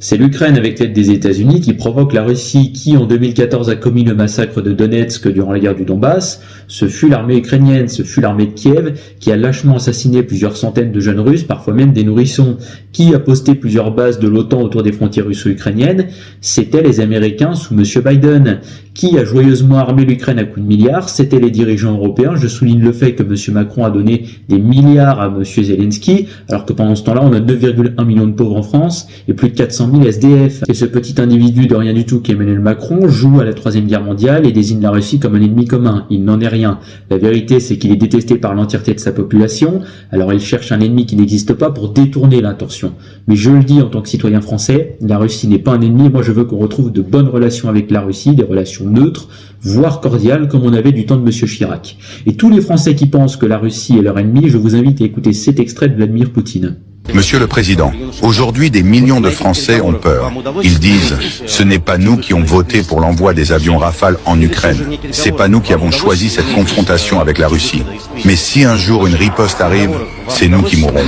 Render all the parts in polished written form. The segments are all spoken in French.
C'est l'Ukraine avec l'aide des États-Unis qui provoque la Russie qui en 2014 a commis le massacre de Donetsk durant la guerre du Donbass. Ce fut l'armée ukrainienne, ce fut l'armée de Kiev qui a lâchement assassiné plusieurs centaines de jeunes Russes, parfois même des nourrissons. Qui a posté plusieurs bases de l'OTAN autour des frontières russo-ukrainiennes? C'était les Américains sous M. Biden. Qui a joyeusement armé l'Ukraine à coups de milliards? C'était les dirigeants européens. Je souligne le fait que M. Macron a donné des milliards à M. Zelensky, alors que pendant ce temps-là, on a 2,1 millions de pauvres en France et plus de 400 000 SDF. Et ce petit individu de rien du tout qu'Emmanuel Macron joue à la Troisième Guerre mondiale et désigne la Russie comme un ennemi commun. Il n'en est rien. La vérité, c'est qu'il est détesté par l'entièreté de sa population, alors il cherche un ennemi qui n'existe pas pour détourner l'intention. Mais je le dis en tant que citoyen français, la Russie n'est pas un ennemi, et moi je veux qu'on retrouve de bonnes relations avec la Russie, des relations neutres, voire cordiales, comme on avait du temps de M. Chirac. Et tous les Français qui pensent que la Russie est leur ennemi, je vous invite à écouter cet extrait de Vladimir Poutine. Monsieur le Président, aujourd'hui des millions de Français ont peur. Ils disent, ce n'est pas nous qui ont voté pour l'envoi des avions Rafale en Ukraine. C'est pas nous qui avons choisi cette confrontation avec la Russie. Mais si un jour une riposte arrive, c'est nous qui mourrons,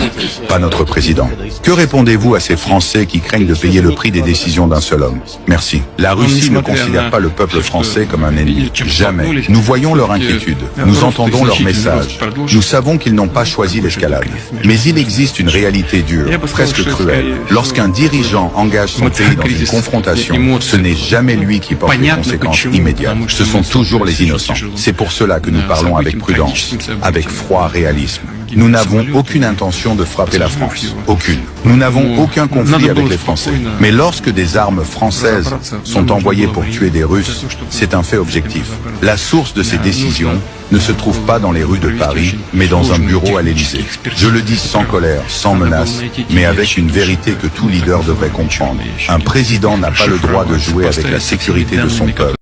pas notre président. Que répondez-vous à ces Français qui craignent de payer le prix des décisions d'un seul homme? Merci. La Russie ne considère pas le peuple français comme un ennemi. Jamais. Nous voyons leur inquiétude. Nous entendons leur message. Nous savons qu'ils n'ont pas choisi l'escalade. Mais il existe une réalité dure, presque cruelle. Lorsqu'un dirigeant engage son pays dans une confrontation, ce n'est jamais lui qui porte les conséquences immédiates. Ce sont toujours les innocents. C'est pour cela que nous parlons avec prudence, avec froid réalisme. Nous n'avons aucune intention de frapper la France. Aucune. Nous n'avons aucun conflit avec les Français. Mais lorsque des armes françaises sont envoyées pour tuer des Russes, c'est un fait objectif. La source de ces décisions ne se trouve pas dans les rues de Paris, mais dans un bureau à l'Élysée. Je le dis sans colère, sans menace, mais avec une vérité que tout leader devrait comprendre. Un président n'a pas le droit de jouer avec la sécurité de son peuple.